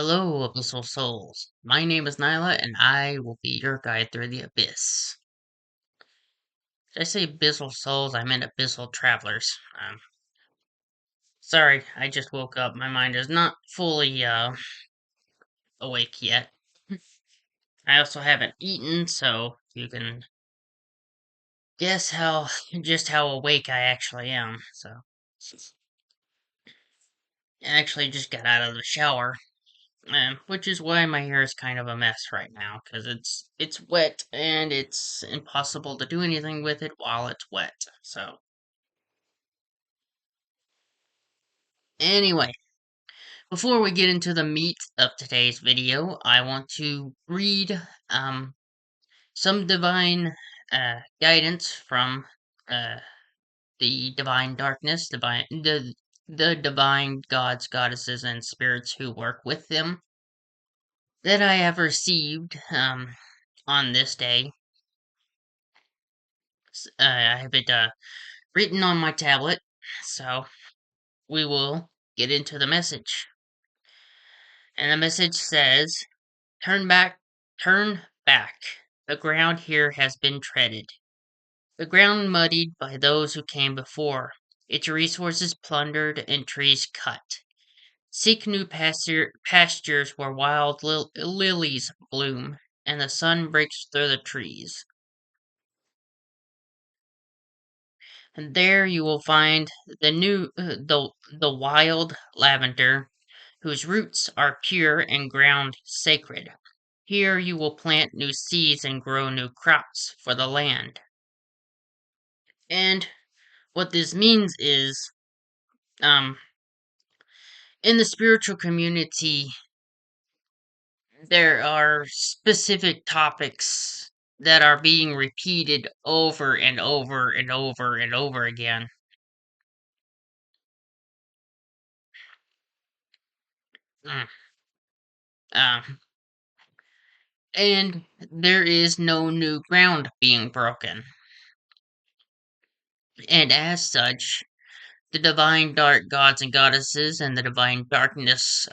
Hello, Abyssal Souls. My name is Nyla, and I will be your guide through the abyss. Did I say Abyssal Souls? I meant Abyssal Travelers. Sorry, I just woke up. My mind is not fully, awake yet. I also haven't eaten, so you can guess just how awake I actually am. So, I actually just got out of the shower, which is why my hair is kind of a mess right now, because it's wet and it's impossible to do anything with it while it's wet. So anyway, before we get into the meat of today's video, I want to read some divine guidance from uh, the divine darkness, the divine gods, goddesses, and spirits who work with them that I have received on this day. I have it written on my tablet, so we will get into the message. And the message says, Turn back, turn back. The ground here has been treaded. The ground muddied by those who came before, its resources plundered and trees cut. Seek new pastures where wild lilies bloom and the sun breaks through the trees. And there you will find the wild lavender, whose roots are pure and ground sacred. Here you will plant new seeds and grow new crops for the land. And what this means is, um, in the spiritual community, there are specific topics that are being repeated over and over and over and over again. Mm. Um, and there is no new ground being broken. And as such, the divine dark gods and goddesses and the divine darkness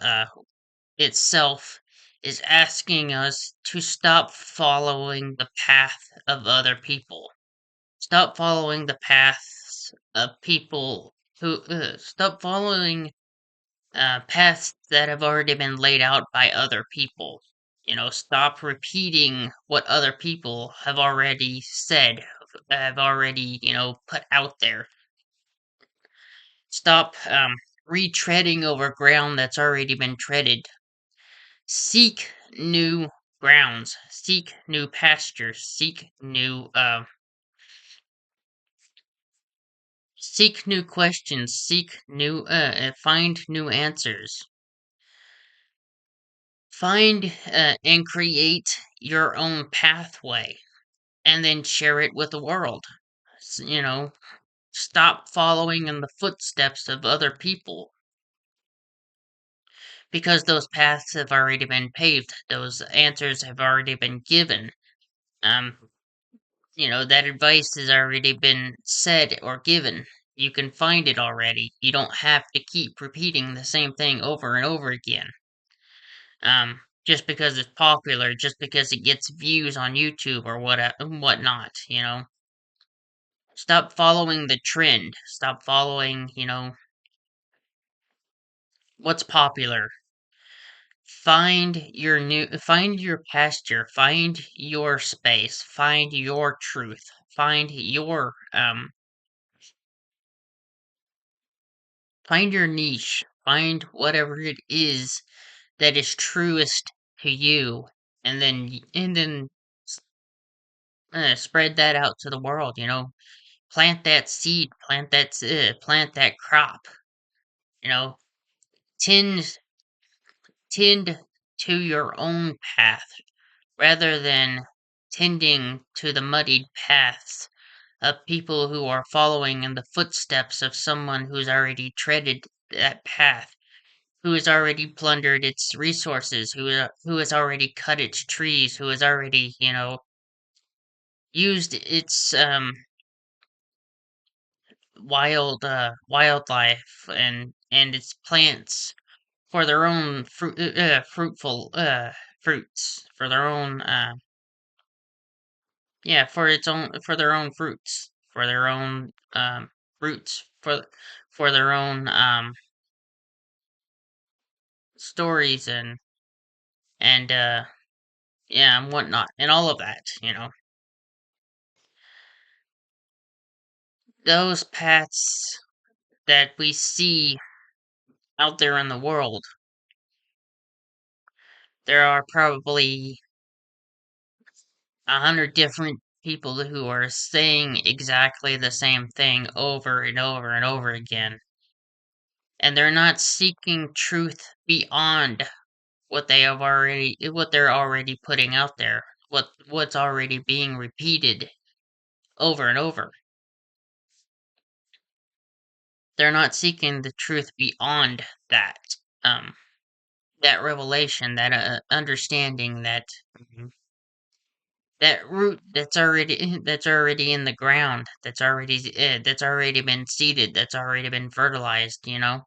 itself is asking us to stop following the path of other people. Stop following the paths of people who stop following paths that have already been laid out by other people. Stop repeating what other people have already said, have already, put out there. Stop retreading over ground that's already been treaded. Seek new grounds, seek new pastures, seek new questions, find new answers. Find and create your own pathway and then share it with the world. Stop following in the footsteps of other people because those paths have already been paved, those answers have already been given. Um, that advice has already been said or given. You can find it already. You don't have to keep repeating the same thing over and over again. Just because it's popular, just because it gets views on YouTube or whatnot. Stop following the trend. Stop following, what's popular. Find your pasture, find your space, find your truth, find your niche, find whatever it is that is truest to you, and then spread that out to the world. Plant that seed, plant that crop. You know, tend tend to your own path rather than tending to the muddied paths of people who are following in the footsteps of someone who's already treaded that path, who has already plundered its resources, who has already cut its trees, who has already, used its wildlife and its plants for their own fruitful fruits, for their own yeah, for their own fruits, for their own roots, for their own stories and yeah, and whatnot, and all of that, those paths that we see out there in the world, there are probably 100 different people who are saying exactly the same thing over and over and over again. And they're not seeking truth beyond what they're already putting out there, what's already being repeated over and over. They're not seeking the truth beyond that, um, that revelation, that understanding, that root that's already in the ground, that's already been seeded, that's already been fertilized, And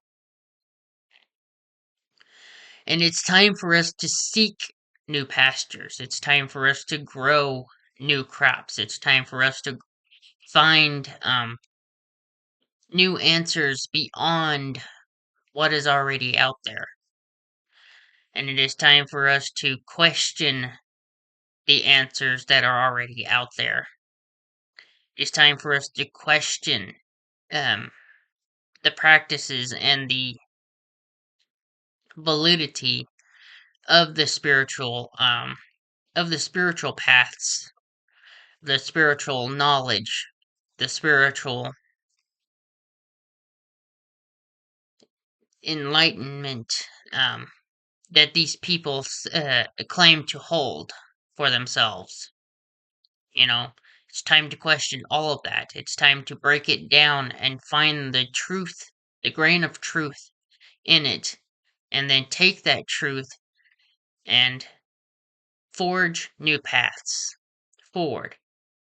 it's time for us to seek new pastures. It's time for us to grow new crops. It's time for us to find new answers beyond what is already out there. And it is time for us to question the answers that are already out there. It's time for us to question um, the practices and the validity of the spiritual paths, the spiritual knowledge, the spiritual enlightenment that these people claim to hold for themselves. It's time to question all of that. It's time to break it down and find the truth, the grain of truth in it, and then take that truth and forge new paths forward,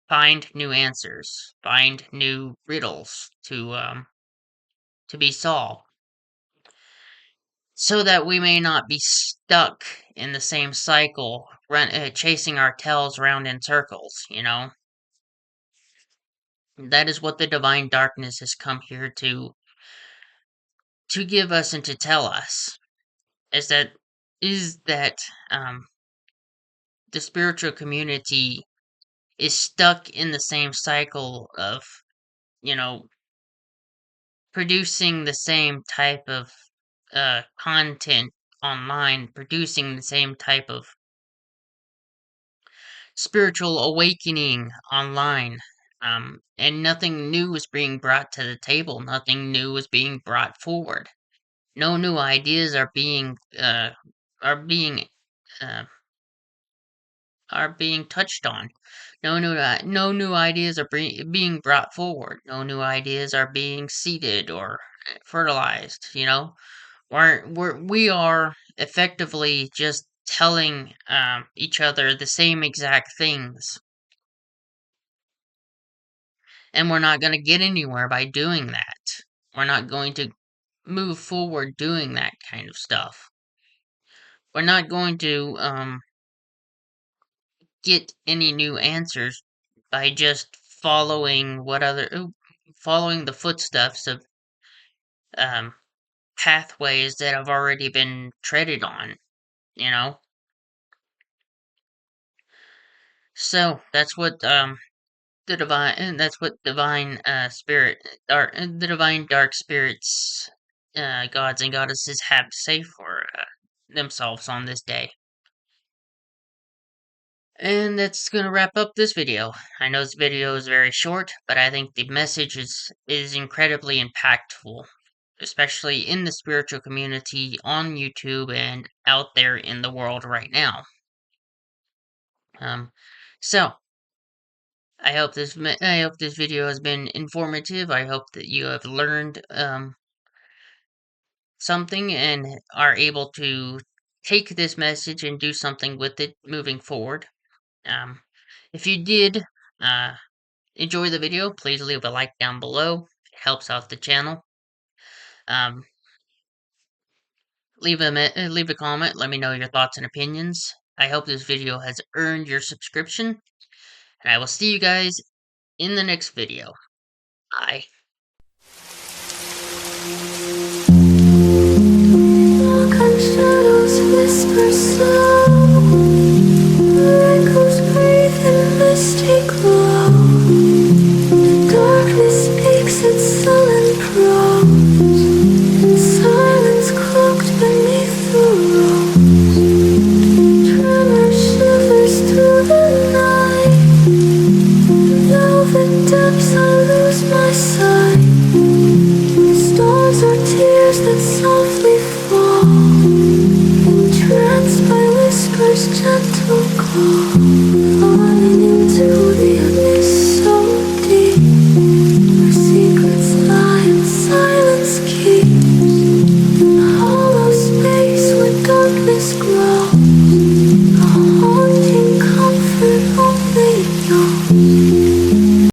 find new answers, find new riddles to be solved, so that we may not be stuck in the same cycle, chasing our tails round in circles. That is what the divine darkness has come here to give us and to tell us, is that the spiritual community is stuck in the same cycle of, you know, producing the same type of content online, producing the same type of spiritual awakening online. And nothing new is being brought to the table. Nothing new is being brought forward. No new ideas are being uh, are being touched on. No new ideas are being brought forward. No new ideas are being seeded or fertilized. We are effectively just telling each other the same exact things, and we're not going to get anywhere by doing that. We're not going to move forward doing that kind of stuff. We're not going to get any new answers by just following the footsteps of um, pathways that have already been treaded on. You know, so that's what divine spirit, the divine dark spirits, gods and goddesses have to say for themselves on this day. And that's gonna wrap up this video. I know this video is very short, but I think the message is incredibly impactful, especially in the spiritual community on YouTube and out there in the world right now. So I hope this video has been informative. I hope that you have learned something and are able to take this message and do something with it moving forward. If you did enjoy the video, please leave a like down below. It helps out the channel. Um, leave a comment. Let me know your thoughts and opinions. I hope this video has earned your subscription, and I will see you guys in the next video. Bye. Shadows whisper slow.